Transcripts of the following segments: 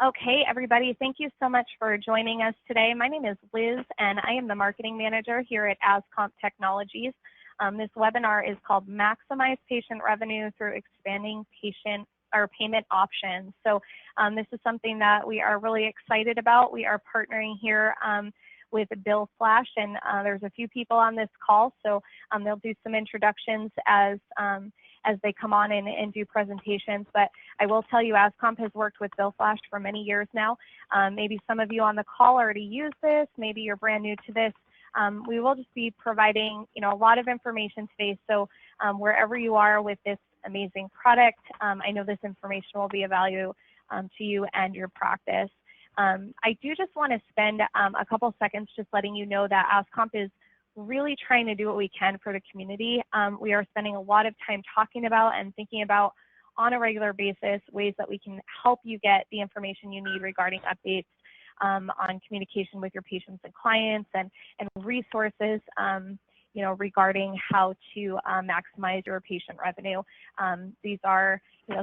Okay, everybody, thank you so much for joining us today. My name is Liz, and I am the marketing manager here at AZComp Technologies. This webinar is called Maximize Patient Revenue Through Expanding Payment Options. So this is something that we are really excited about. We are partnering here with BillFlash, and there's a few people on this call, so they'll do some introductions as they come on and do presentations. But I will tell you, AZComp has worked with BillFlash for many years now. Maybe some of you on the call already use this, maybe you're brand new to this. We will just be providing, a lot of information today. So wherever you are with this amazing product, I know this information will be of value to you and your practice. I do just want to spend a couple seconds just letting you know that AZComp is really trying to do what we can for the community. We are spending a lot of time talking about and thinking about on a regular basis ways that we can help you get the information you need regarding updates on communication with your patients and clients, and resources regarding how to maximize your patient revenue. These are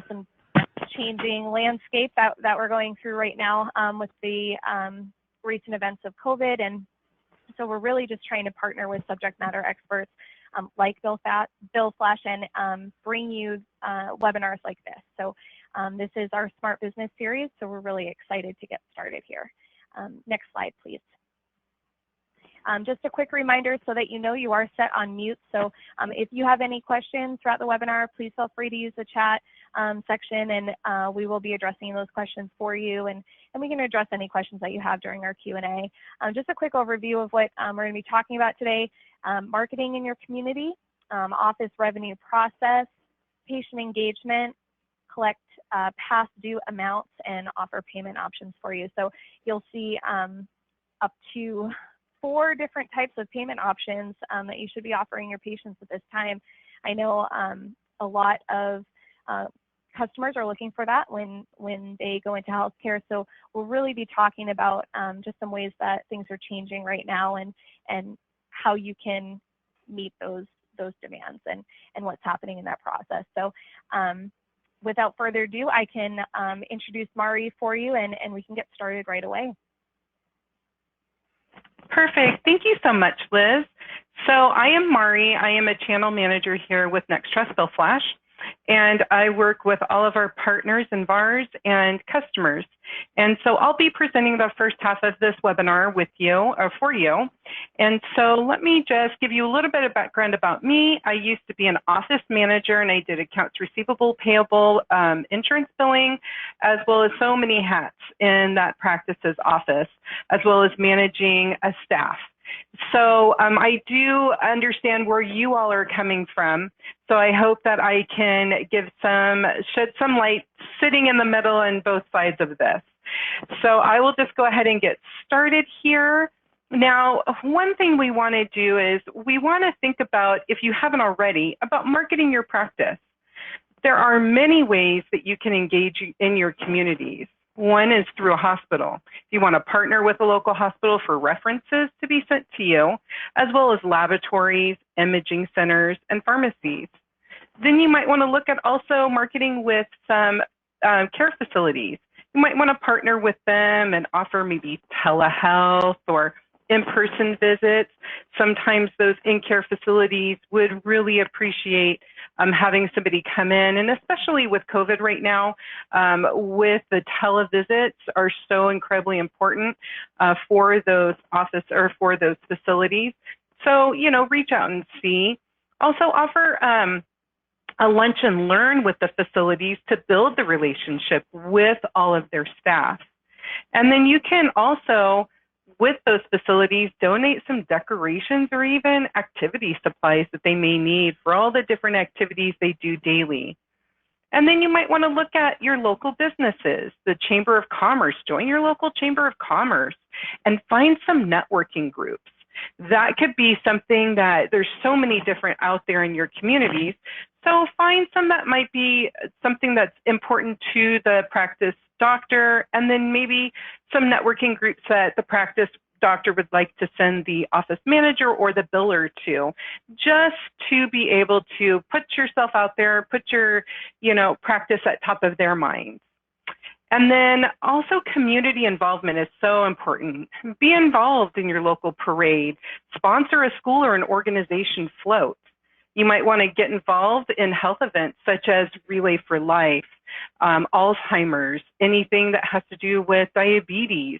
some changing landscape that we're going through right now with the recent events of COVID, and so we're really just trying to partner with subject matter experts like BillFlash and bring you webinars like this. So this is our Smart Business series, so we're really excited to get started here. Next slide, please. Just a quick reminder so that you are set on mute. So if you have any questions throughout the webinar, please feel free to use the chat section, and we will be addressing those questions for you, and we can address any questions that you have during our Q&A. Just a quick overview of what we're going to be talking about today: marketing in your community, office revenue process, patient engagement, collect past due amounts, and offer payment options for you. So you'll see up to 4 different types of payment options that you should be offering your patients at this time. I know a lot of customers are looking for that when they go into healthcare. So we'll really be talking about just some ways that things are changing right now, and how you can meet those demands and what's happening in that process. So without further ado, I can introduce Mari for you, and we can get started right away. Perfect. Thank you so much, Liz. So I am Mari. I am a channel manager here with NextTrust BillFlash, and I work with all of our partners and VARs and customers. And so I'll be presenting the first half of this webinar with you, or for you. And so let me just give you a little bit of background about me. I used to be an office manager, and I did accounts receivable, payable, insurance billing, as well as so many hats in that practice's office, as well as managing a staff. So I do understand where you all are coming from. So I hope that I can shed some light sitting in the middle on both sides of this. So I will just go ahead and get started here. Now, one thing we want to do is we want to think about, if you haven't already, about marketing your practice. There are many ways that you can engage in your communities. One is through a hospital. If you want to partner with a local hospital for references to be sent to you, as well as laboratories, imaging centers, and pharmacies. Then you might want to look at also marketing with some care facilities. You might want to partner with them and offer maybe telehealth or in-person visits. Sometimes those in-care facilities would really appreciate having somebody come in, and especially with COVID right now, with the televisits are so incredibly important for those office or for those facilities. So, reach out and see. Also offer a lunch and learn with the facilities to build the relationship with all of their staff. And then you can also, with those facilities, donate some decorations or even activity supplies that they may need for all the different activities they do daily. And then you might want to look at your local businesses, the Chamber of Commerce. Join your local Chamber of Commerce and find some networking groups. That could be something that there's so many different out there in your communities. So find some that might be something that's important to the practice doctor, and then maybe some networking groups that the practice doctor would like to send the office manager or the biller to, just to be able to put yourself out there, put your, practice at top of their minds. And then also community involvement is so important. Be involved in your local parade. Sponsor a school or an organization float. You might want to get involved in health events such as Relay for Life, Alzheimer's, anything that has to do with diabetes.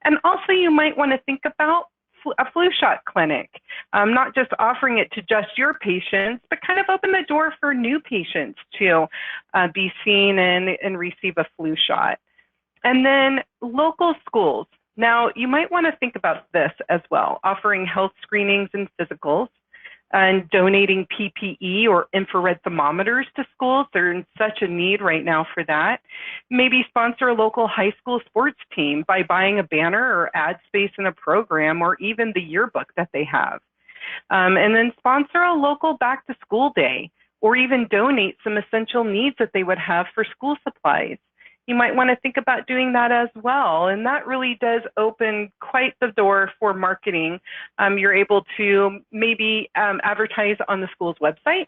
And also you might want to think about a flu shot clinic, not just offering it to just your patients, but kind of open the door for new patients to be seen and receive a flu shot. And then local schools. Now, you might want to think about this as well, offering health screenings and physicals, and donating PPE or infrared thermometers to schools. They're in such a need right now for that. Maybe sponsor a local high school sports team by buying a banner or ad space in a program, or even the yearbook that they have. And then sponsor a local back to school day, or even donate some essential needs that they would have for school supplies. You might want to think about doing that as well. And that really does open quite the door for marketing. You're able to maybe advertise on the school's website,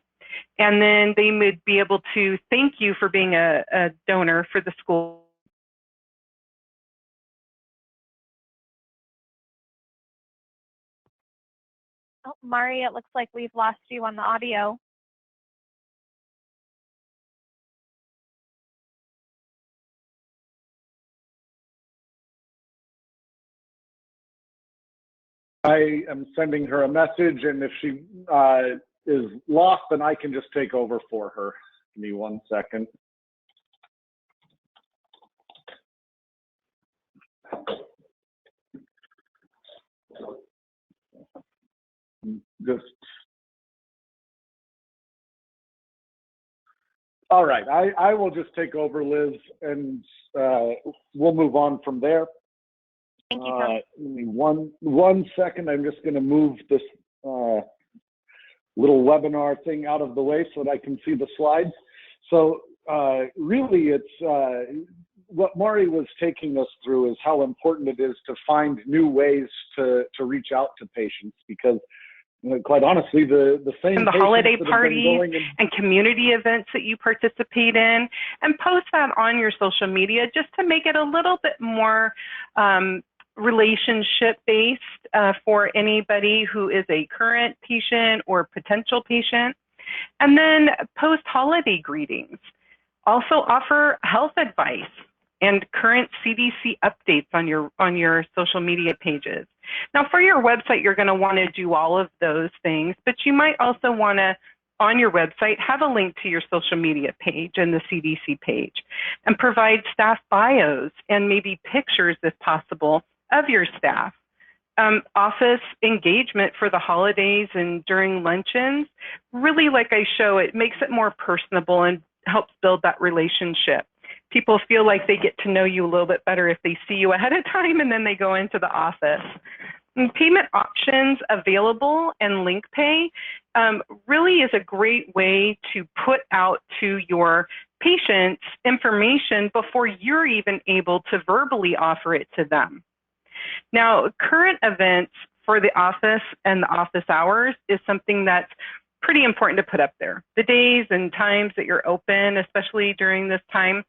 and then they would be able to thank you for being a donor for the school. Oh, Mari, it looks like we've lost you on the audio. I am sending her a message, and if she is lost, then I can just take over for her. Give me 1 second. All right, I will just take over, Liz, and we'll move on from there. Thank you, Tom. Give me one second. I'm just going to move this little webinar thing out of the way so that I can see the slides. So really, it's what Mari was taking us through is how important it is to find new ways to reach out to patients, because quite honestly, the same and the holiday parties and community events that you participate in, and post that on your social media just to make it a little bit more relationship-based for anybody who is a current patient or potential patient. And then post holiday greetings. Also offer health advice and current CDC updates on your social media pages. Now, for your website, you're going to want to do all of those things, but you might also want to, on your website, have a link to your social media page and the CDC page, and provide staff bios and maybe pictures, if possible, of your staff. Office engagement for the holidays and during luncheons, really, like I show, it makes it more personable and helps build that relationship. People feel like they get to know you a little bit better if they see you ahead of time and then they go into the office. And payment options available and link pay really is a great way to put out to your patients information before you're even able to verbally offer it to them. Now, current events for the office and the office hours is something that's pretty important to put up there. The days and times that you're open, especially during this time.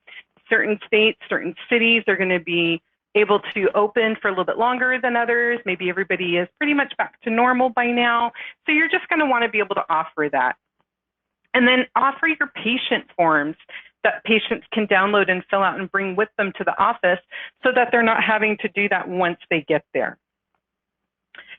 Certain states, certain cities are going to be able to open for a little bit longer than others. Maybe everybody is pretty much back to normal by now. So you're just going to want to be able to offer that. And then offer your patient forms that patients can download and fill out and bring with them to the office so that they're not having to do that once they get there.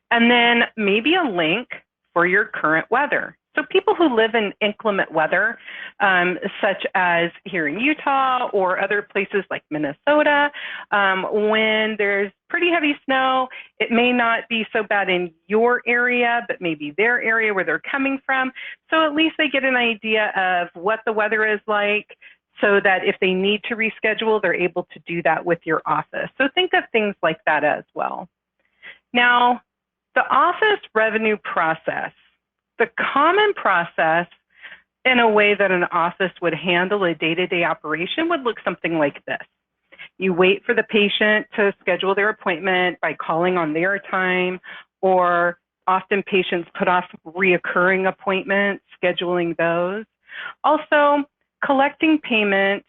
And then maybe a link for your current weather. So people who live in inclement weather, such as here in Utah or other places like Minnesota, when there's pretty heavy snow, it may not be so bad in your area, but maybe their area where they're coming from. So at least they get an idea of what the weather is like, so that if they need to reschedule, they're able to do that with your office. So think of things like that as well. Now, the office revenue process. The common process in a way that an office would handle a day-to-day operation would look something like this. You wait for the patient to schedule their appointment by calling on their time, or often patients put off reoccurring appointments, scheduling those. Also, collecting payments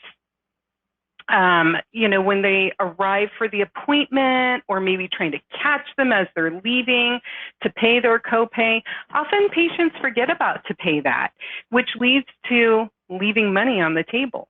You know, when they arrive for the appointment, or maybe trying to catch them as they're leaving to pay their copay. Often patients forget about to pay that, which leads to leaving money on the table.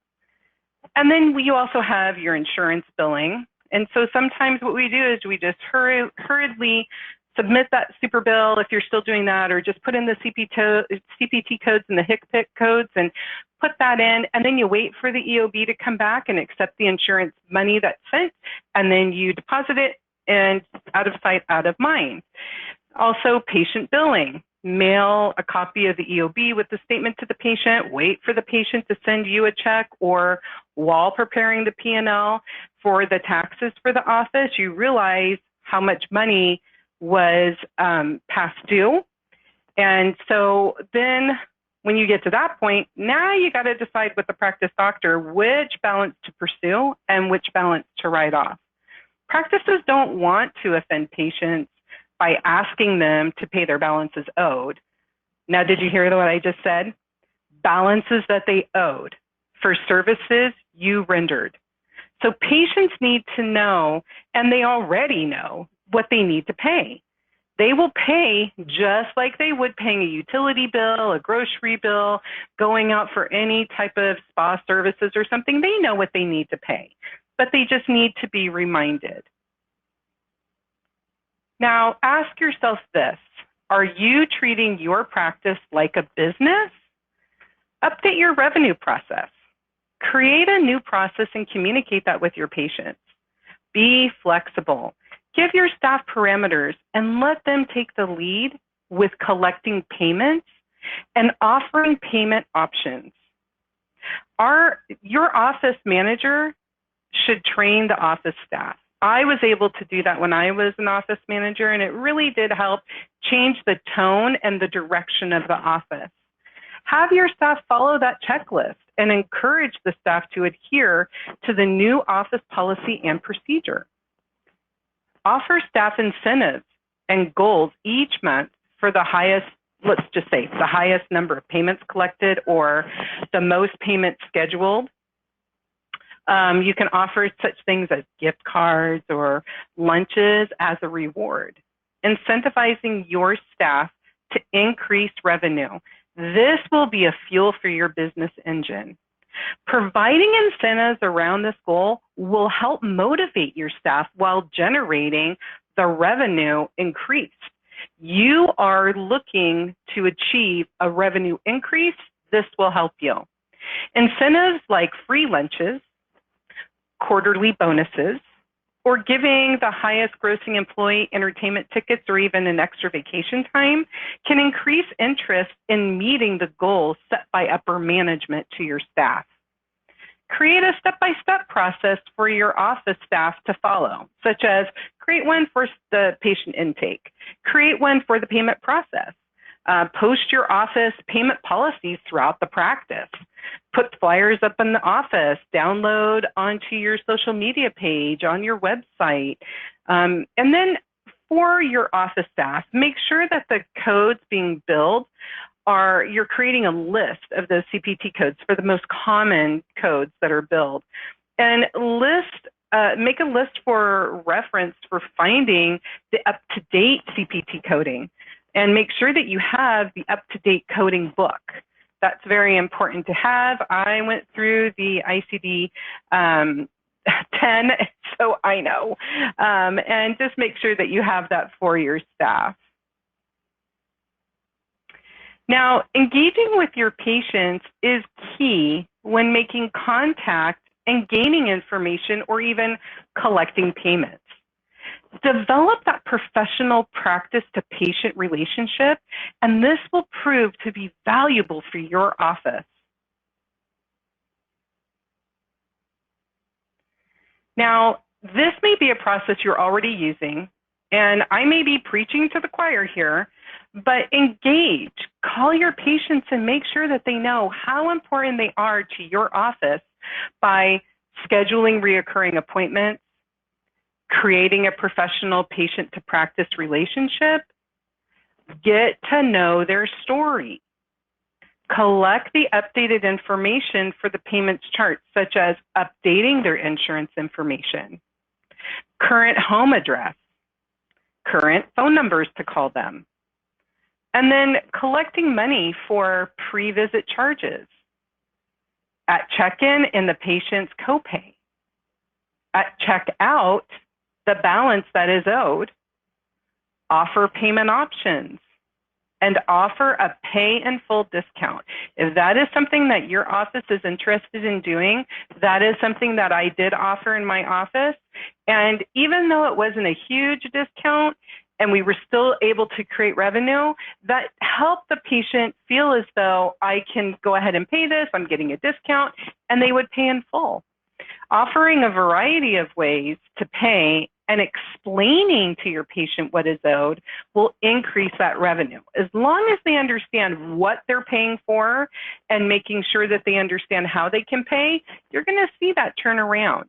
And then you also have your insurance billing. And so sometimes what we do is we just hurriedly submit that super bill if you're still doing that, or just put in the CPT codes and the HCPCS codes and put that in, and then you wait for the EOB to come back and accept the insurance money that's sent, and then you deposit it, and out of sight, out of mind. Also, patient billing. Mail a copy of the EOB with the statement to the patient, wait for the patient to send you a check, or while preparing the P&L for the taxes for the office, you realize how much money was past due. And so then when you get to that point, now you got to decide with the practice doctor which balance to pursue and which balance to write off. Practices don't want to offend patients by asking them to pay their balances owed. Now, did you hear what I just said? Balances that they owed for services you rendered. So patients need to know, and they already know, what they need to pay. They will pay just like they would paying a utility bill, a grocery bill, going out for any type of spa services or something. They know what they need to pay, but they just need to be reminded. Now, ask yourself this: are you treating your practice like a business? Update your revenue process. Create a new process and communicate that with your patients. Be flexible. Give your staff parameters and let them take the lead with collecting payments and offering payment options. Your office manager should train the office staff. I was able to do that when I was an office manager, and it really did help change the tone and the direction of the office. Have your staff follow that checklist and encourage the staff to adhere to the new office policy and procedure. Offer staff incentives and goals each month for the highest, let's just say, the highest number of payments collected or the most payments scheduled. You can offer such things as gift cards or lunches as a reward, incentivizing your staff to increase revenue. This will be a fuel for your business engine. Providing incentives around this goal will help motivate your staff while generating the revenue increase. You are looking to achieve a revenue increase. This will help you. Incentives like free lunches, quarterly bonuses, or giving the highest grossing employee entertainment tickets or even an extra vacation time can increase interest in meeting the goals set by upper management to your staff. Create a step-by-step process for your office staff to follow, such as create one for the patient intake, create one for the payment process, post your office payment policies throughout the practice, put flyers up in the office, download onto your social media page, on your website. And then for your office staff, make sure that the codes being billed you're creating a list of those CPT codes for the most common codes that are billed. And make a list for reference for finding the up-to-date CPT coding. And make sure that you have the up-to-date coding book. That's very important to have. I went through the ICD 10, so I know. And just make sure that you have that for your staff. Now, engaging with your patients is key when making contact and gaining information or even collecting payments. Develop that professional practice to patient relationship, and this will prove to be valuable for your office. Now, this may be a process you're already using, and I may be preaching to the choir here, but engage, call your patients and make sure that they know how important they are to your office by scheduling reoccurring appointments, creating a professional patient to practice relationship, get to know their story, Collect the updated information for the payments chart, such as updating their insurance information, current home address, current phone numbers to call them, and then collecting money for pre-visit charges, at check-in in the patient's copay, at check-out the balance that is owed, offer payment options, and offer a pay in full discount. If that is something that your office is interested in doing, that is something that I did offer in my office. And even though it wasn't a huge discount and we were still able to create revenue, that helped the patient feel as though I can go ahead and pay this, I'm getting a discount, and they would pay in full. Offering a variety of ways to pay and explaining to your patient what is owed will increase that revenue. As long as they understand what they're paying for and making sure that they understand how they can pay, you're going to see that turn around.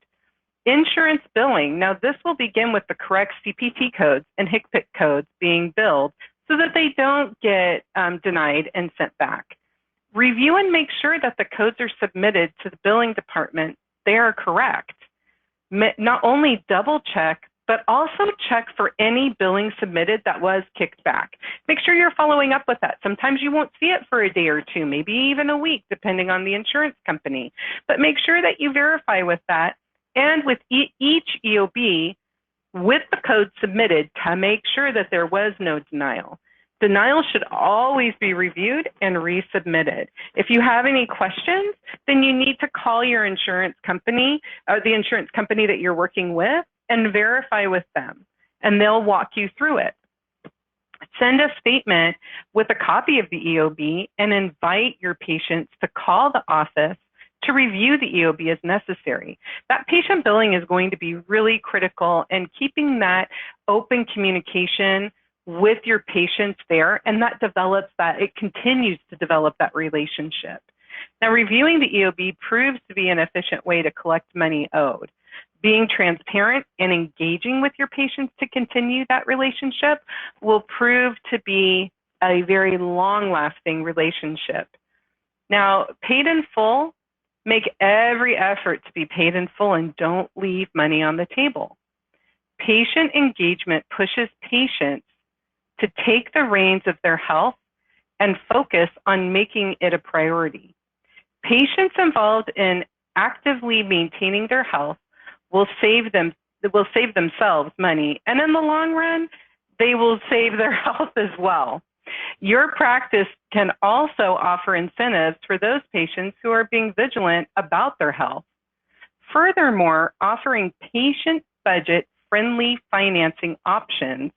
Insurance billing. Now, this will begin with the correct CPT codes and HCPCS codes being billed so that they don't get denied and sent back. Review and make sure that the codes are submitted to the billing department. They are correct. Not only double check, but also check for any billing submitted that was kicked back. Make sure you're following up with that. Sometimes you won't see it for a day or two, maybe even a week, depending on the insurance company. But make sure that you verify with that and with each EOB with the code submitted to make sure that there was no denial. Denial should always be reviewed and resubmitted. If you have any questions, then you need to call your insurance company, or the insurance company that you're working with, and verify with them, and they'll walk you through it. Send a statement with a copy of the EOB and invite your patients to call the office to review the EOB as necessary. That patient billing is going to be really critical, and keeping that open communication with your patients there, and that develops that, it continues to develop that relationship. Now, reviewing the EOB proves to be an efficient way to collect money owed. Being transparent and engaging with your patients to continue that relationship will prove to be a very long-lasting relationship. Now, paid in full, make every effort to be paid in full and don't leave money on the table. Patient engagement pushes patients to take the reins of their health and focus on making it a priority. Patients involved in actively maintaining their health will save themselves money, and in the long run, they will save their health as well. Your practice can also offer incentives for those patients who are being vigilant about their health. Furthermore, offering patient budget-friendly financing options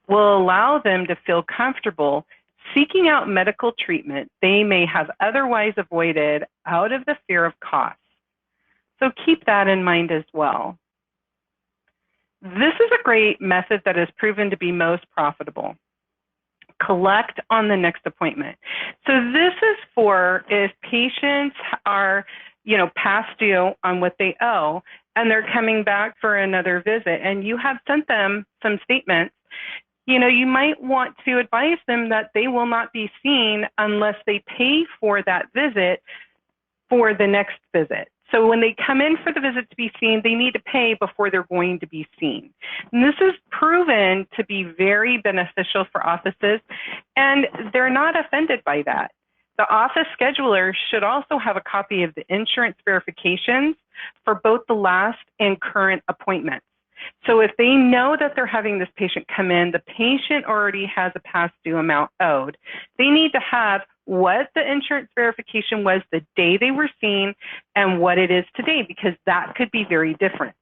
will allow them to feel comfortable seeking out medical treatment they may have otherwise avoided out of the fear of cost. So keep that in mind as well. This is a great method that has proven to be most profitable. Collect on the next appointment. So this is for if patients are, past due on what they owe, and they're coming back for another visit, and you have sent them some statements. You might want to advise them that they will not be seen unless they pay for that visit for the next visit. So when they come in for the visit to be seen, they need to pay before they're going to be seen. And this is proven to be very beneficial for offices, and they're not offended by that. The office scheduler should also have a copy of the insurance verifications for both the last and current appointments. So if they know that they're having this patient come in, the patient already has a past due amount owed, they need to have what the insurance verification was the day they were seen and what it is today, because that could be very different.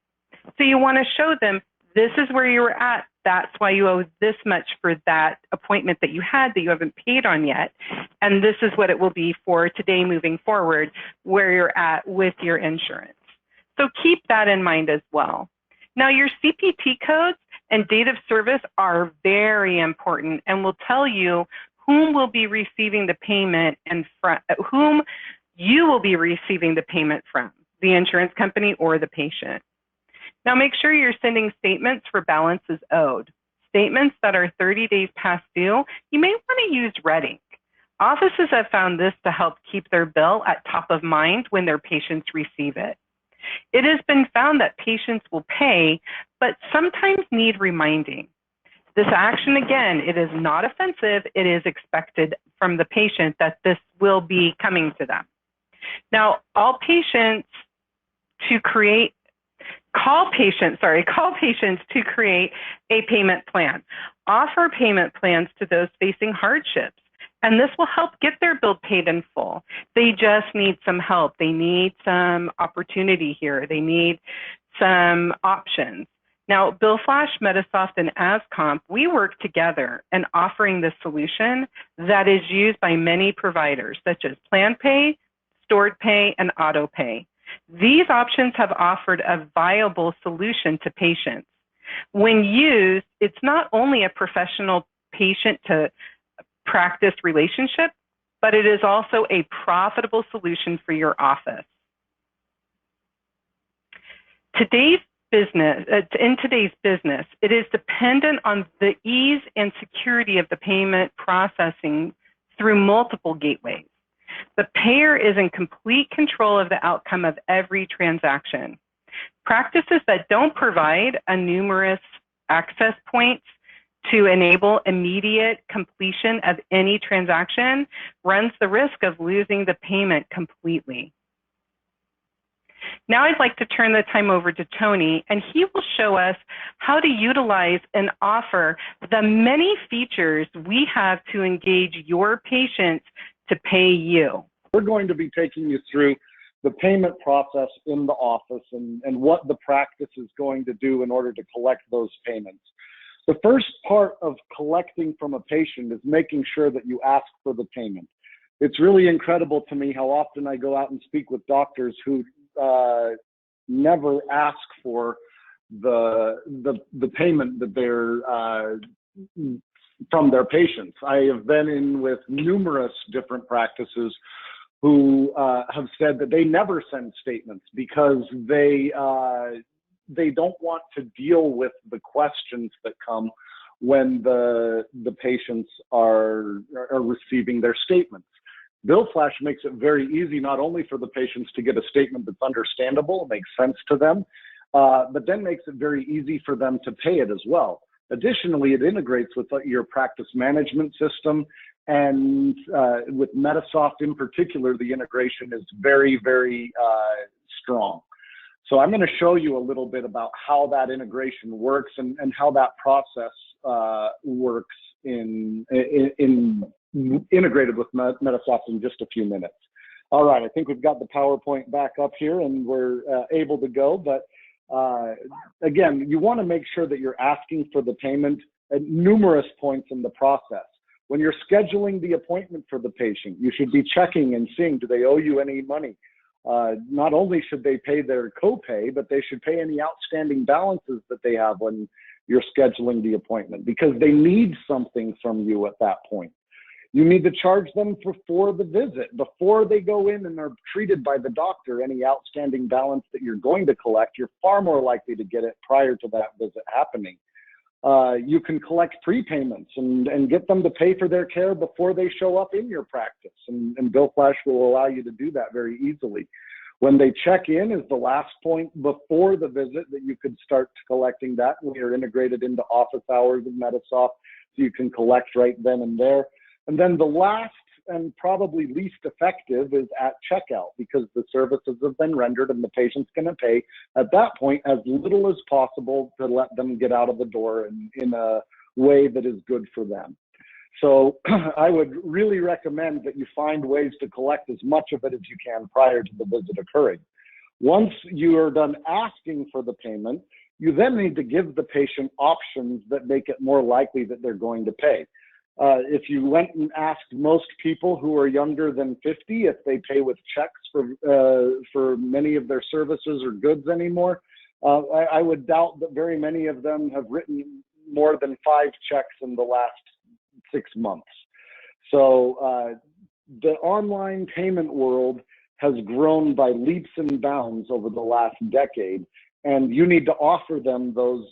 So you want to show them, this is where you were at, that's why you owe this much for that appointment that you had that you haven't paid on yet, and this is what it will be for today moving forward, where you're at with your insurance. So keep that in mind as well. Now, your CPT codes and date of service are very important and will tell you whom will be receiving the payment and whom you will be receiving the payment from, the insurance company or the patient. Now, make sure you're sending statements for balances owed. Statements that are 30 days past due, you may want to use red ink. Offices have found this to help keep their bill at top of mind when their patients receive it. It has been found that patients will pay, but sometimes need reminding. This action, again, it is not offensive. It is expected from the patient that this will be coming to them. Now, call patients to create a payment plan. Offer payment plans to those facing hardships, and this will help get their bill paid in full. They just need some help. They need some opportunity here. They need some options. Now, BillFlash, Medisoft, and AZComp, we work together in offering this solution that is used by many providers, such as PlanPay, StoredPay, and AutoPay. These options have offered a viable solution to patients. When used, it's not only a professional patient to practice relationship, but it is also a profitable solution for your office. In today's business, it is dependent on the ease and security of the payment processing through multiple gateways. The payer is in complete control of the outcome of every transaction. Practices that don't provide a numerous access points to enable immediate completion of any transaction runs the risk of losing the payment completely. Now I'd like to turn the time over to Tony, and he will show us how to utilize and offer the many features we have to engage your patients to pay you. We're going to be taking you through the payment process in the office and what the practice is going to do in order to collect those payments. The first part of collecting from a patient is making sure that you ask for the payment. It's really incredible to me how often I go out and speak with doctors who never ask for the payment that they're from their patients. I have been in with numerous different practices who have said that they never send statements because they don't want to deal with the questions that come when the patients are receiving their statements. BillFlash makes it very easy not only for the patients to get a statement that's understandable, makes sense to them, but then makes it very easy for them to pay it as well. Additionally, it integrates with your practice management system, and with Medisoft in particular, the integration is very, very strong. So I'm going to show you a little bit about how that integration works and how that process works integrated with Medisoft in just a few minutes. All right, I think we've got the PowerPoint back up here and we're able to go, but again, you want to make sure that you're asking for the payment at numerous points in the process. When you're scheduling the appointment for the patient, you should be checking and seeing, do they owe you any money? Not only should they pay their copay, but they should pay any outstanding balances that they have when you're scheduling the appointment, because they need something from you at that point. You need to charge them for the visit. Before they go in and are treated by the doctor, any outstanding balance that you're going to collect, you're far more likely to get it prior to that visit happening. You can collect prepayments and get them to pay for their care before they show up in your practice. And BillFlash will allow you to do that very easily. When they check in is the last point before the visit that you could start collecting that. We are integrated into office hours of Medisoft, so you can collect right then and there. And then the last and probably least effective is at checkout, because the services have been rendered and the patient's going to pay at that point as little as possible to let them get out of the door in a way that is good for them. So I would really recommend that you find ways to collect as much of it as you can prior to the visit occurring. Once you are done asking for the payment, you then need to give the patient options that make it more likely that they're going to pay. If you went and asked most people who are younger than 50 if they pay with checks for many of their services or goods anymore, I would doubt that very many of them have written more than 5 checks in the last 6 months. So the online payment world has grown by leaps and bounds over the last decade. And you need to offer them those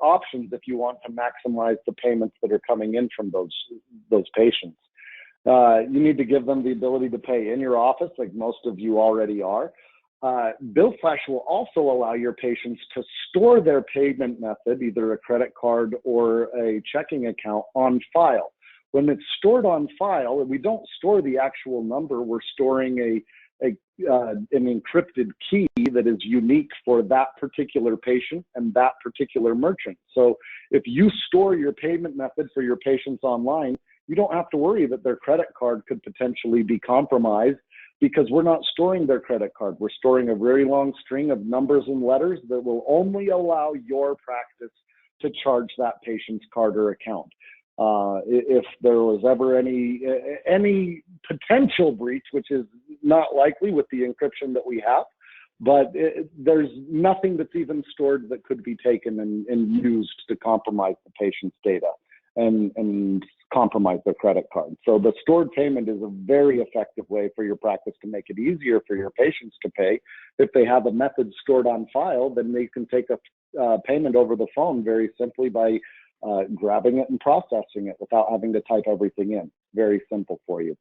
options if you want to maximize the payments that are coming in from those patients. You need to give them the ability to pay in your office, like most of you already are. BillFlash will also allow your patients to store their payment method, either a credit card or a checking account, on file. When it's stored on file, we don't store the actual number, we're storing an encrypted key that is unique for that particular patient and that particular merchant. So if you store your payment method for your patients online, you don't have to worry that their credit card could potentially be compromised, because we're not storing their credit card. We're storing a very long string of numbers and letters that will only allow your practice to charge that patient's card or account. If there was ever any potential breach, which is not likely with the encryption that we have, but there's nothing that's even stored that could be taken and used to compromise the patient's data and compromise their credit card. So the stored payment is a very effective way for your practice to make it easier for your patients to pay. If they have a method stored on file, then they can take a payment over the phone very simply by grabbing it and processing it without having to type everything in. Very simple for you.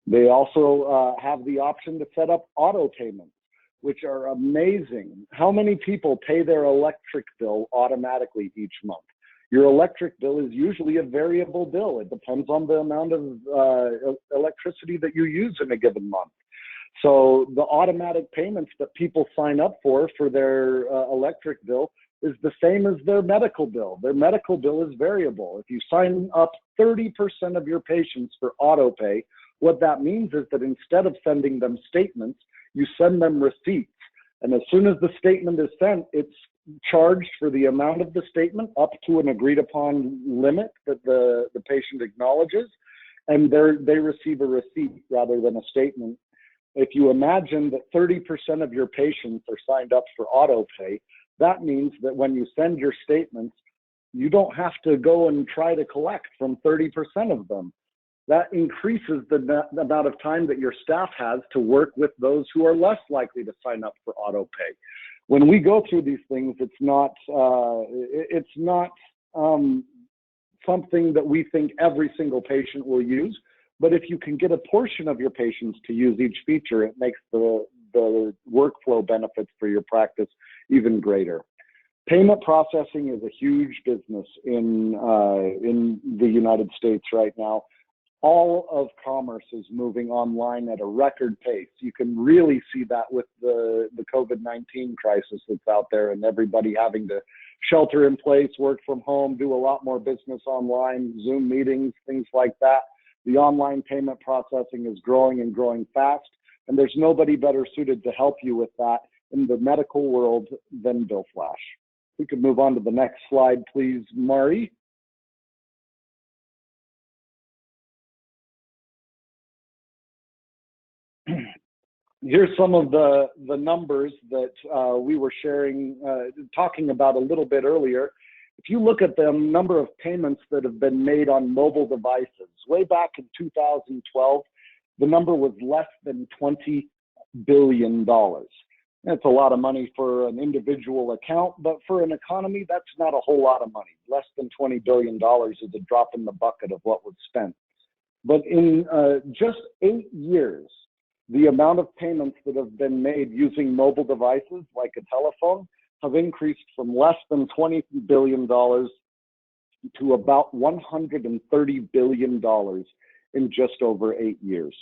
They also have the option to set up auto payments, which are amazing. How many people pay their electric bill automatically each month? Your electric bill is usually a variable bill. It depends on the amount of electricity that you use in a given month. So the automatic payments that people sign up for their electric bill is the same as their medical bill. Their medical bill is variable. If you sign up 30% of your patients for AutoPay, what that means is that instead of sending them statements, you send them receipts. And as soon as the statement is sent, it's charged for the amount of the statement up to an agreed upon limit that the patient acknowledges, and they receive a receipt rather than a statement. If you imagine that 30% of your patients are signed up for AutoPay, that means that when you send your statements, you don't have to go and try to collect from 30% of them. That increases the amount of time that your staff has to work with those who are less likely to sign up for AutoPay. When we go through these things, it's not something that we think every single patient will use, but if you can get a portion of your patients to use each feature, it makes the workflow benefits for your practice even greater. Payment processing is a huge business in the United States right now. All of commerce is moving online at a record pace. You can really see that with the COVID-19 crisis that's out there and everybody having to shelter in place, work from home, do a lot more business online, Zoom meetings, things like that. The online payment processing is growing and growing fast, and there's nobody better suited to help you with that in the medical world than BillFlash. We could move on to the next slide, please, Mari. Here's some of the numbers that we were sharing, talking about a little bit earlier. If you look at the number of payments that have been made on mobile devices, way back in 2012, the number was less than $20 billion. That's a lot of money for an individual account, but for an economy, that's not a whole lot of money. Less than $20 billion is a drop in the bucket of what was spent. But in just 8 years, the amount of payments that have been made using mobile devices like a telephone have increased from less than $20 billion to about $130 billion in just over 8 years.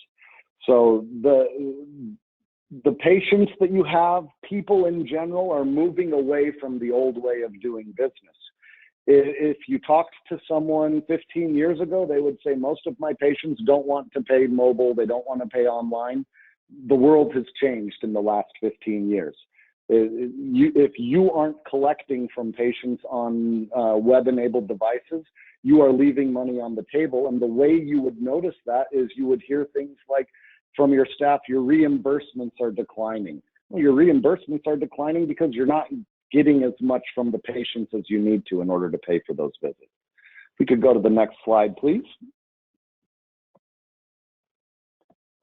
So the patients that you have, people in general, are moving away from the old way of doing business. If you talked to someone 15 years ago, they would say, most of my patients don't want to pay mobile, they don't want to pay online. The world has changed in the last 15 years. If you aren't collecting from patients on web-enabled devices, you are leaving money on the table. And the way you would notice that is you would hear things like from your staff, your reimbursements are declining. Well, your reimbursements are declining because you're not getting as much from the patients as you need to in order to pay for those visits. We could go to the next slide, please.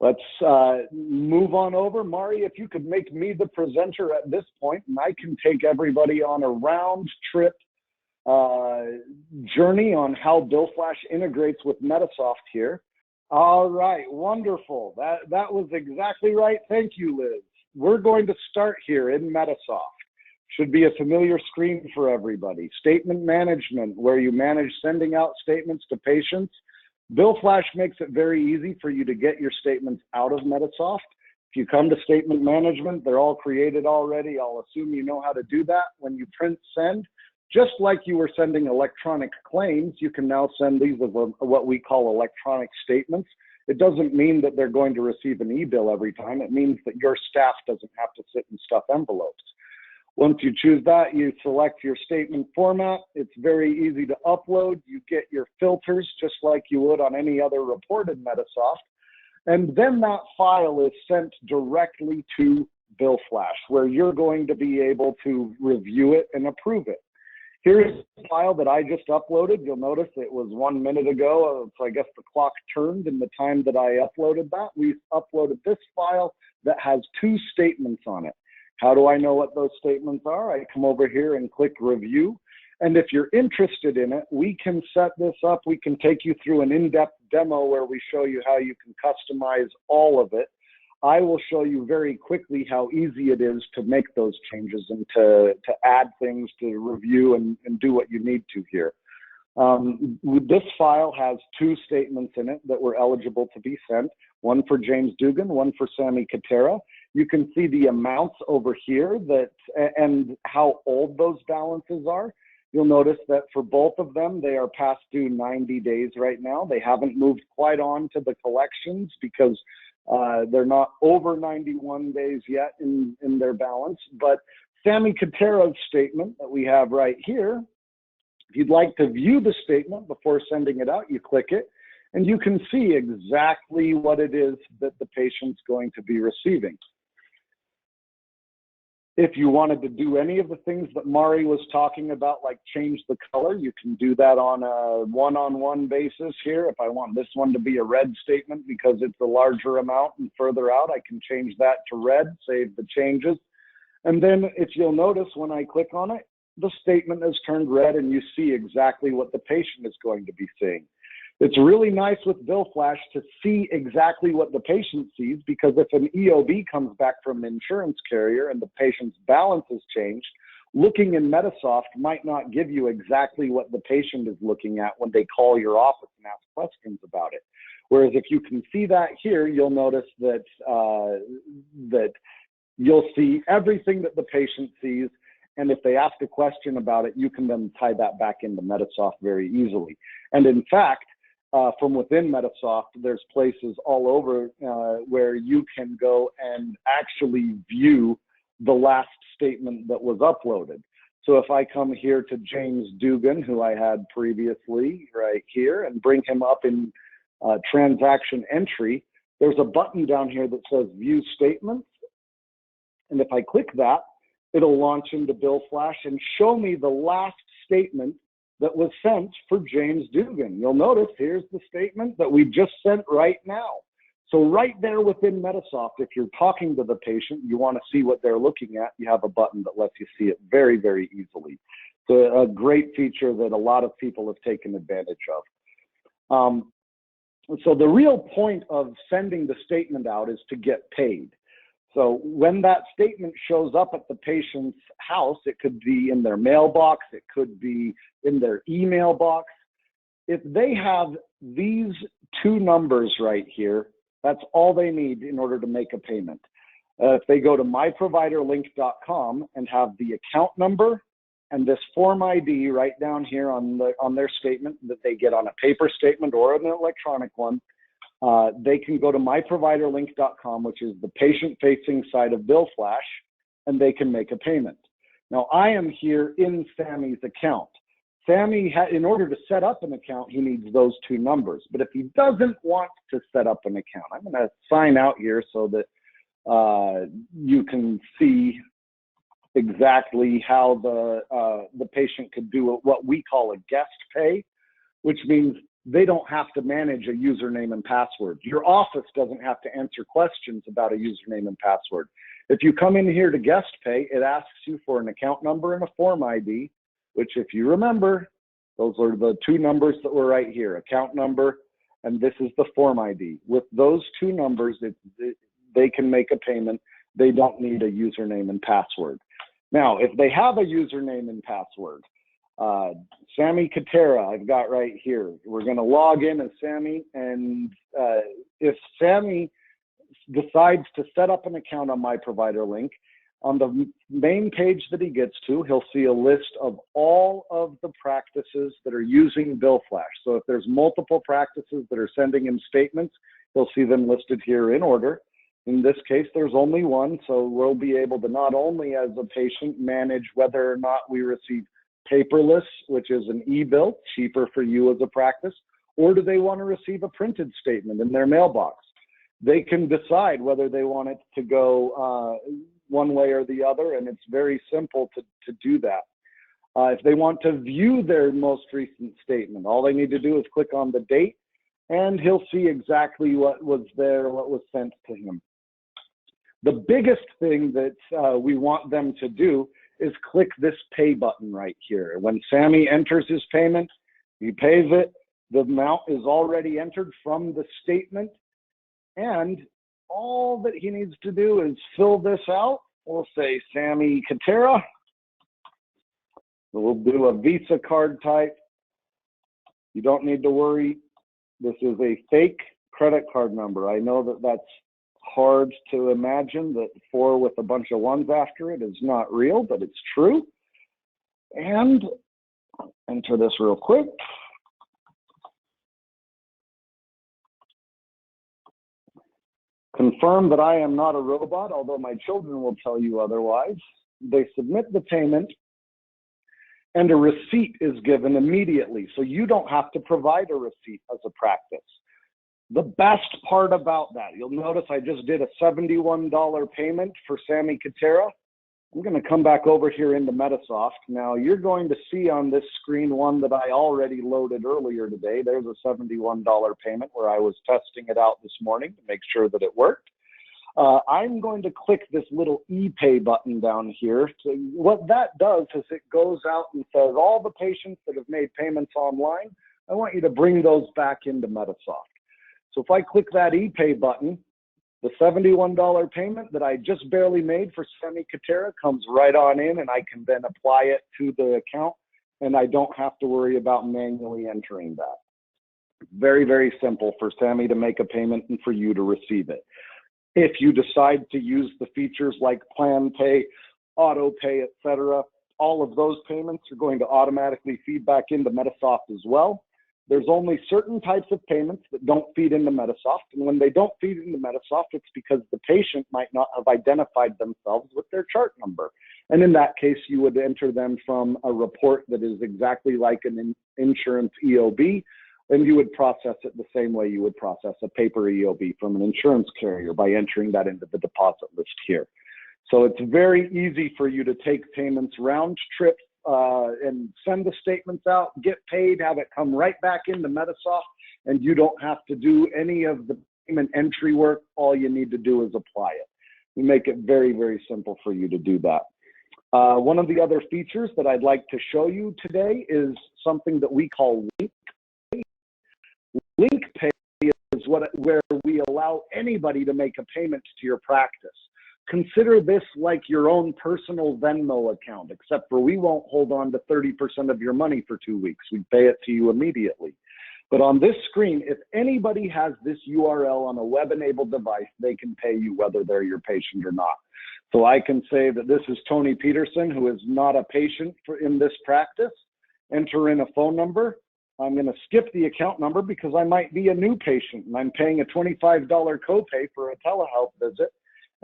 Let's move on over. Mari, if you could make me the presenter at this point, and I can take everybody on a round trip journey on how BillFlash integrates with Medisoft here. All right, wonderful. That was exactly right. Thank you, Liz. We're going to start here in Medisoft. Should be a familiar screen for everybody. Statement management, where you manage sending out statements to patients. BillFlash makes it very easy for you to get your statements out of Medisoft. If you come to statement management, they're all created already. I'll assume you know how to do that. When you print send, just like you were sending electronic claims, you can now send these as what we call electronic statements. It doesn't mean that they're going to receive an e-bill every time. It means that your staff doesn't have to sit and stuff envelopes. Once you choose that, you select your statement format. It's very easy to upload. You get your filters just like you would on any other report in Medisoft. And then that file is sent directly to BillFlash, where you're going to be able to review it and approve it. Here's the file that I just uploaded. You'll notice it was 1 minute ago, so I guess the clock turned in the time that I uploaded that. We've uploaded this file that has 2 statements on it. How do I know what those statements are? I come over here and click review. And if you're interested in it, we can set this up. We can take you through an in-depth demo where we show you how you can customize all of it. I will show you very quickly how easy it is to make those changes and to add things, to review and do what you need to here. This file has 2 statements in it that were eligible to be sent, one for James Dugan, one for Sammy Katera. You can see the amounts over here and how old those balances are. You'll notice that for both of them, they are past due 90 days right now. They haven't moved quite on to the collections because they're not over 91 days yet in their balance. But Sammy Katera's statement that we have right here, if you'd like to view the statement before sending it out, you click it, and you can see exactly what it is that the patient's going to be receiving. If you wanted to do any of the things that Mari was talking about, like change the color, you can do that on a one-on-one basis here. If I want this one to be a red statement because it's a larger amount and further out, I can change that to red, save the changes. And then if you'll notice when I click on it, the statement is turned red and you see exactly what the patient is going to be seeing. It's really nice with BillFlash to see exactly what the patient sees, because if an EOB comes back from an insurance carrier and the patient's balance has changed, looking in Medisoft might not give you exactly what the patient is looking at when they call your office and ask questions about it. Whereas if you can see that here, you'll notice that, that you'll see everything that the patient sees. And if they ask a question about it, you can then tie that back into Medisoft very easily. And in fact, from within Medisoft, there's places all over where you can go and actually view the last statement that was uploaded. So if I come here to James Dugan, who I had previously right here, and bring him up in transaction entry, there's a button down here that says view statements. And if I click that, it'll launch into BillFlash and show me the last statement that was sent for James Dugan. You'll notice here's the statement that we just sent right now. So right there within Medisoft, if you're talking to the patient, you want to see what they're looking at, you have a button that lets you see it very, very easily. So a great feature that a lot of people have taken advantage of. So the real point of sending the statement out is to get paid. So when that statement shows up at the patient's house, it could be in their mailbox, it could be in their email box. If they have these 2 numbers right here, that's all they need in order to make a payment. If they go to myproviderlink.com and have the account number and this form ID right down here on their statement that they get on a paper statement or an electronic one, they can go to myproviderlink.com, which is the patient-facing side of BillFlash, and they can make a payment. Now, I am here in Sammy's account. Sammy, in order to set up an account, he needs those 2 numbers. But if he doesn't want to set up an account, I'm going to sign out here so that you can see exactly how the patient could do what we call a guest pay, which means they don't have to manage a username and password. Your office doesn't have to answer questions about a username and password. If you come in here to guest pay, it asks you for an account number and a form ID, which if you remember, those are the 2 numbers that were right here, account number and this is the form ID. With those two numbers, they can make a payment. They don't need a username and password. Now, if they have a username and password, Sammy Katera, I've got right here. We're going to log in as Sammy, and if Sammy decides to set up an account on My Provider Link, on the main page that he gets to, he'll see a list of all of the practices that are using BillFlash. So if there's multiple practices that are sending him statements, he'll see them listed here in order. In this case, there's only one, so we'll be able to not only as a patient manage whether or not we receive paperless, which is an e-bill, cheaper for you as a practice, or do they want to receive a printed statement in their mailbox? They can decide whether they want it to go one way or the other, and it's very simple to do that. If they want to view their most recent statement, all they need to do is click on the date, and he'll see exactly what was there, what was sent to him. The biggest thing that we want them to do is click this pay button right here. When Sammy enters his payment, he pays it, the amount is already entered from the statement, and all that he needs to do is fill this out. We'll say Sammy Katera. We'll do a Visa card type. You don't need to worry. This is a fake credit card number. I know that that's hard to imagine, that 4 with a bunch of ones after it is not real, but it's true. And enter this real quick. Confirm that I am not a robot, although my children will tell you otherwise. They submit the payment, and a receipt is given immediately, so you don't have to provide a receipt as a practice. The best part about that, you'll notice I just did a $71 payment for Sammy Katera. I'm going to come back over here into Medisoft. Now, you're going to see on this screen one that I already loaded earlier today. There's a $71 payment where I was testing it out this morning to make sure that it worked. I'm going to click this little ePay button down here. So what that does is it goes out and says, all the patients that have made payments online, I want you to bring those back into Medisoft. So if I click that ePay button, the $71 payment that I just barely made for Sammy Katera comes right on in, and I can then apply it to the account, and I don't have to worry about manually entering that. Very, very simple for Sammy to make a payment and for you to receive it. If you decide to use the features like Plan Pay, AutoPay, etc., all of those payments are going to automatically feed back into Medisoft as well. There's only certain types of payments that don't feed into Medisoft, and when they don't feed into Medisoft, it's because the patient might not have identified themselves with their chart number. And in that case, you would enter them from a report that is exactly like an insurance EOB, and you would process it the same way you would process a paper EOB from an insurance carrier by entering that into the deposit list here. So it's very easy for you to take payments round trip and send the statements out, get paid, have it come right back into Medisoft, and you don't have to do any of the payment entry work. All you need to do is apply it. We make it very, very simple for you to do that. One of the other features that I'd like to show you today is something that we call Link Pay. Link Pay is where we allow anybody to make a payment to your practice. Consider this like your own personal Venmo account, except for we won't hold on to 30% of your money for 2 weeks. We pay it to you immediately. But on this screen, if anybody has this URL on a web-enabled device, they can pay you whether they're your patient or not. So I can say that this is Tony Peterson, who is not a patient in this practice. Enter in a phone number. I'm going to skip the account number because I might be a new patient and I'm paying a $25 copay for a telehealth visit.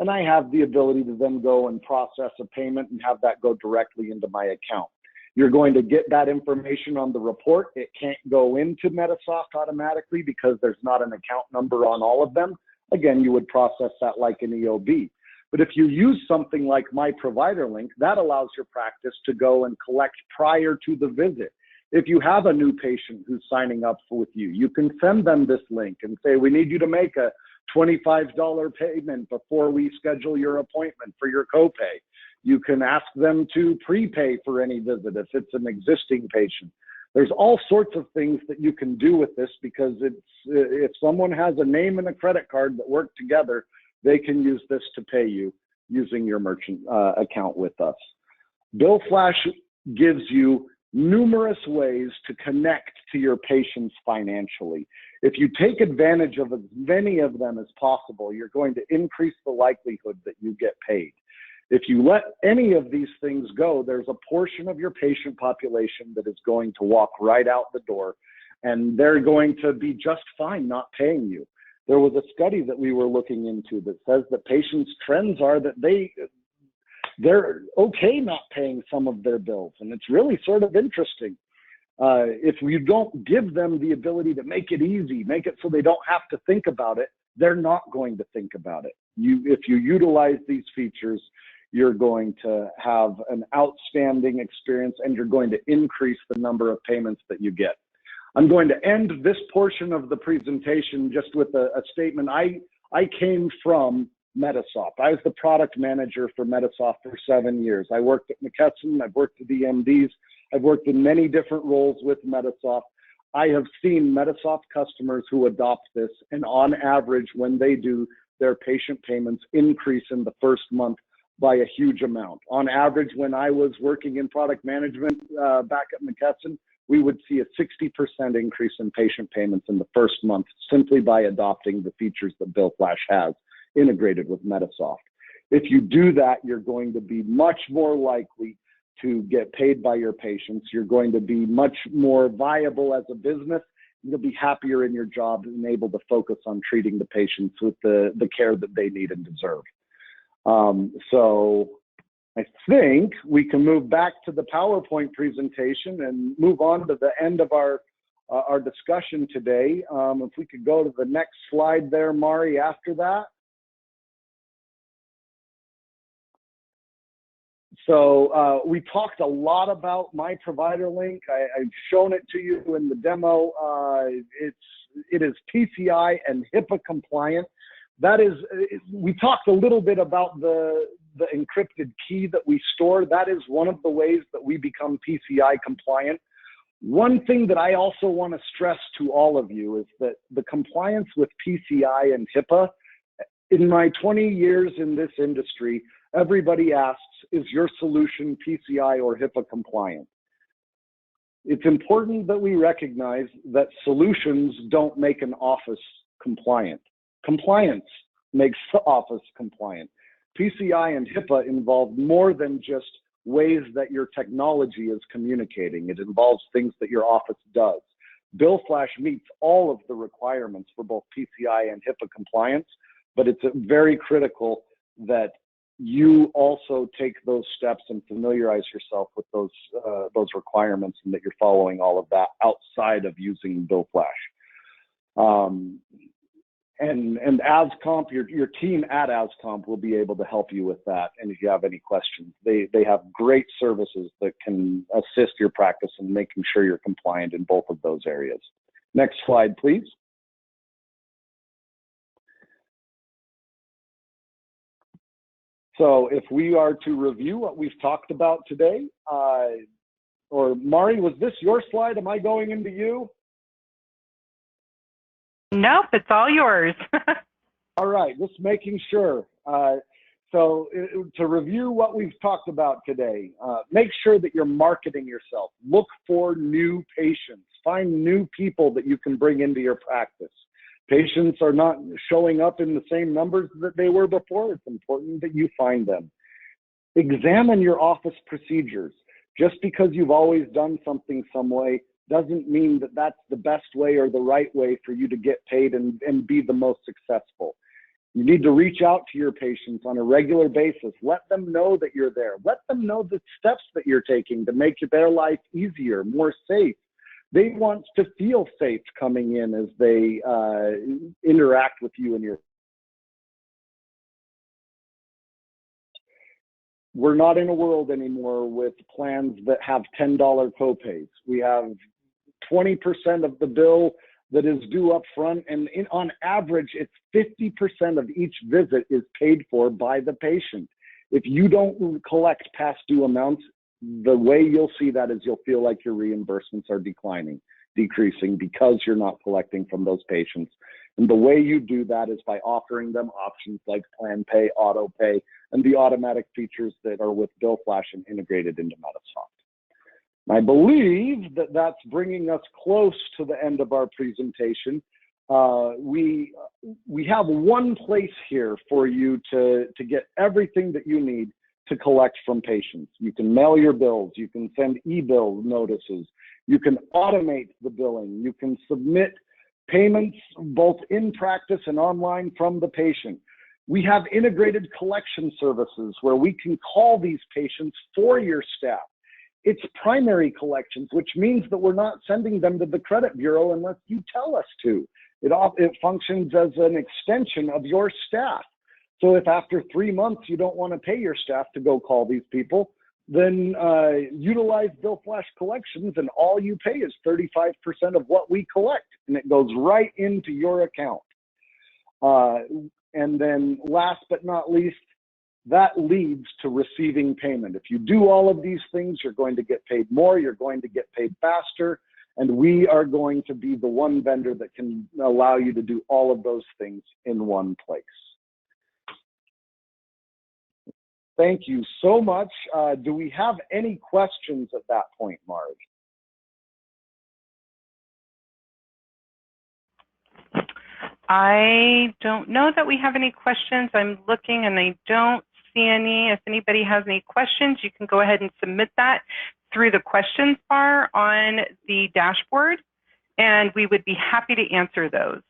And I have the ability to then go and process a payment and have that go directly into my account. You're going to get that information on the report. It can't go into Medisoft automatically because there's not an account number on all of them. Again, you would process that like an EOB. But if you use something like My Provider Link, that allows your practice to go and collect prior to the visit. If you have a new patient who's signing up with you, you can send them this link and say, we need you to make a $25 payment before we schedule your appointment for your copay. You can ask them to prepay for any visit if it's an existing patient. There's all sorts of things that you can do with this, because if someone has a name and a credit card that work together, they can use this to pay you using your merchant account with us. BillFlash gives you numerous ways to connect to your patients financially. If you take advantage of as many of them as possible, you're going to increase the likelihood that you get paid. If you let any of these things go, there's a portion of your patient population that is going to walk right out the door, and they're going to be just fine not paying you. There was a study that we were looking into that says that patients' trends are that they're okay not paying some of their bills, and it's really sort of interesting. If you don't give them the ability to make it easy, make it so they don't have to think about it, they're not going to think about it. If you utilize these features, you're going to have an outstanding experience, and you're going to increase the number of payments that you get. I'm going to end this portion of the presentation just with a statement. I came from Medisoft. I was the product manager for Medisoft for 7 years. I worked at McKesson, I've worked at the MDs, I've worked in many different roles with Medisoft. I have seen Medisoft customers who adopt this, and on average, when they do, their patient payments increase in the first month by a huge amount. On average, when I was working in product management back at McKesson, we would see a 60% increase in patient payments in the first month simply by adopting the features that BillFlash has integrated with Medisoft. If you do that, you're going to be much more likely to get paid by your patients. You're going to be much more viable as a business. You'll be happier in your job and able to focus on treating the patients with the care that they need and deserve. So I think we can move back to the PowerPoint presentation and move on to the end of our discussion today. If we could go to the next slide there, Mari, after that. So we talked a lot about My Provider Link. I've shown it to you in the demo. It is PCI and HIPAA compliant. That is, we talked a little bit about the encrypted key that we store. That is one of the ways that we become PCI compliant. One thing that I also want to stress to all of you is that the compliance with PCI and HIPAA, in my 20 years in this industry, everybody asks, is your solution PCI or HIPAA compliant? It's important that we recognize that solutions don't make an office compliant. Compliance makes the office compliant. PCI and HIPAA involve more than just ways that your technology is communicating. It involves things that your office does. BillFlash meets all of the requirements for both PCI and HIPAA compliance, but it's very critical that you also take those steps and familiarize yourself with those requirements, and that you're following all of that outside of using BillFlash. And AZComp, your team at AZComp will be able to help you with that. And if you have any questions, they have great services that can assist your practice in making sure you're compliant in both of those areas. Next slide, please. So if we are to review what we've talked about today, or Mari, was this your slide? Am I going into you? Nope, it's all yours. All right, just making sure. So to review what we've talked about today, make sure that you're marketing yourself. Look for new patients. Find new people that you can bring into your practice. Patients are not showing up in the same numbers that they were before. It's important that you find them. Examine your office procedures. Just because you've always done something some way doesn't mean that that's the best way or the right way for you to get paid and be the most successful. You need to reach out to your patients on a regular basis. Let them know that you're there. Let them know the steps that you're taking to make their life easier, more safe. They want to feel safe coming in as they interact with you and your. We're not in a world anymore with plans that have $10 copays. We have 20% of the bill that is due up front, and on average, it's 50% of each visit is paid for by the patient. If you don't collect past due amounts, the way you'll see that is you'll feel like your reimbursements are decreasing because you're not collecting from those patients. And the way you do that is by offering them options like Plan Pay, AutoPay, and the automatic features that are with BillFlash and integrated into Medisoft. I believe that that's bringing us close to the end of our presentation. We have one place here for you to get everything that you need to collect from patients. You can mail your bills, you can send e-bill notices, you can automate the billing, you can submit payments both in practice and online from the patient. We have integrated collection services where we can call these patients for your staff. It's primary collections, which means that we're not sending them to the credit bureau unless you tell us to. It functions as an extension of your staff. So if after 3 months you don't want to pay your staff to go call these people, then utilize BillFlash collections, and all you pay is 35% of what we collect, and it goes right into your account. And then last but not least, that leads to receiving payment. If you do all of these things, you're going to get paid more, you're going to get paid faster, and we are going to be the one vendor that can allow you to do all of those things in one place. Thank you so much. Do we have any questions at that point, Marge? I don't know that we have any questions. I'm looking and I don't see any. If anybody has any questions, you can go ahead and submit that through the questions bar on the dashboard, and we would be happy to answer those.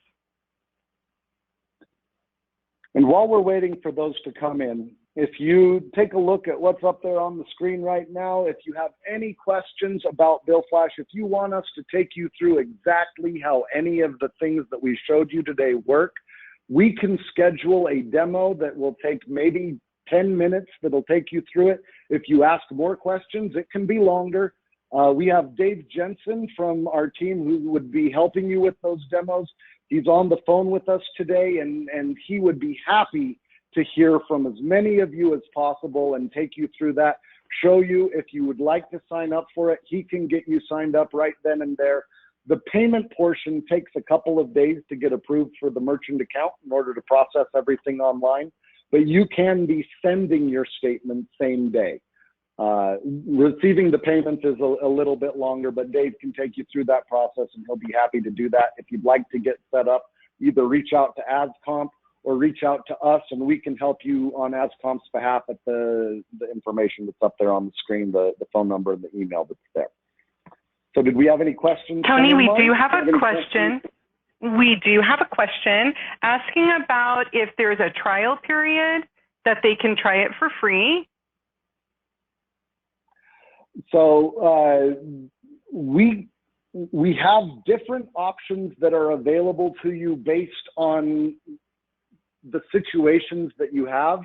And while we're waiting for those to come in, if you take a look at what's up there on the screen right now, if you have any questions about BillFlash, if you want us to take you through exactly how any of the things that we showed you today work, we can schedule a demo that will take maybe 10 minutes that'll take you through it. If you ask more questions, it can be longer. We have Dave Jensen from our team who would be helping you with those demos. He's on the phone with us today, and he would be happy to hear from as many of you as possible and take you through that, show you if you would like to sign up for it. He can get you signed up right then and there. The payment portion takes a couple of days to get approved for the merchant account in order to process everything online, but you can be sending your statement same day. Receiving the payment is a little bit longer, but Dave can take you through that process and he'll be happy to do that. If you'd like to get set up, either reach out to AZComp or reach out to us, and we can help you on AZComp's behalf at the information that's up there on the screen, the phone number and the email that's there. So did we have any questions? Tony, we do have a question. We do have a question asking about if there's a trial period that they can try it for free. So we have different options that are available to you based on the situations that you have.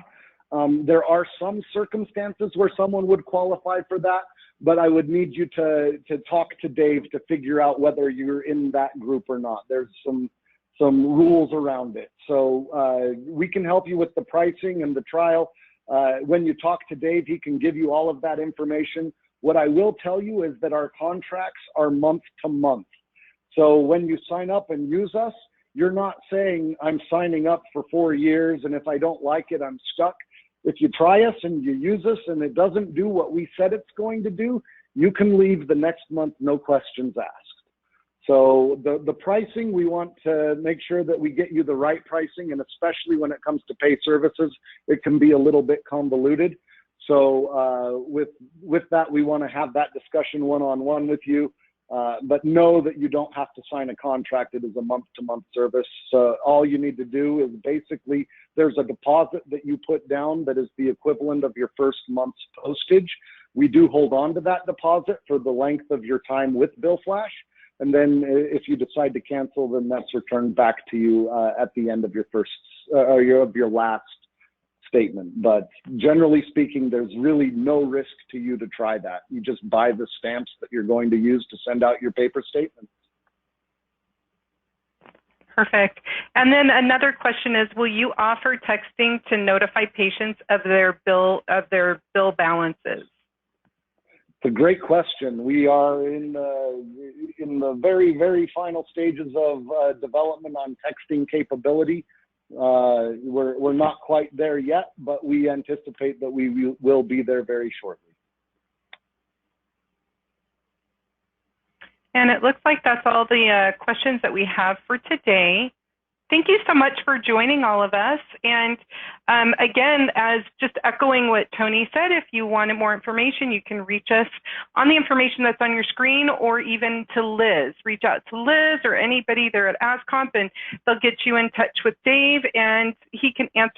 There are some circumstances where someone would qualify for that, but I would need you to talk to Dave to figure out whether you're in that group or not. There's some rules around it. So we can help you with the pricing and the trial. When you talk to Dave, he can give you all of that information. What I will tell you is that our contracts are month to month. So when you sign up and use us, you're not saying I'm signing up for 4 years and if I don't like it, I'm stuck. If you try us and you use us and it doesn't do what we said it's going to do, you can leave the next month, no questions asked. So the pricing, we want to make sure that we get you the right pricing, and especially when it comes to pay services, it can be a little bit convoluted. So with that, we want to have that discussion one-on-one with you. But know that you don't have to sign a contract. It is a month-to-month service. All you need to do is basically there's a deposit that you put down that is the equivalent of your first month's postage. We do hold on to that deposit for the length of your time with BillFlash. And then if you decide to cancel, then that's returned back to you at the end of your first or your last statement. But generally speaking, there's really no risk to you to try that. You just buy the stamps that you're going to use to send out your paper statements. Perfect. And then another question is, will you offer texting to notify patients of their bill balances? It's a great question. We are in the very, very final stages of development on texting capability. We're not quite there yet, but we anticipate that we will be there very shortly. And it looks like that's all the questions that we have for today. Thank you so much for joining all of us. And again, as just echoing what Tony said, if you wanted more information, you can reach us on the information that's on your screen, or even to Liz. Reach out to Liz or anybody there at AZComp, and they'll get you in touch with Dave, and he can answer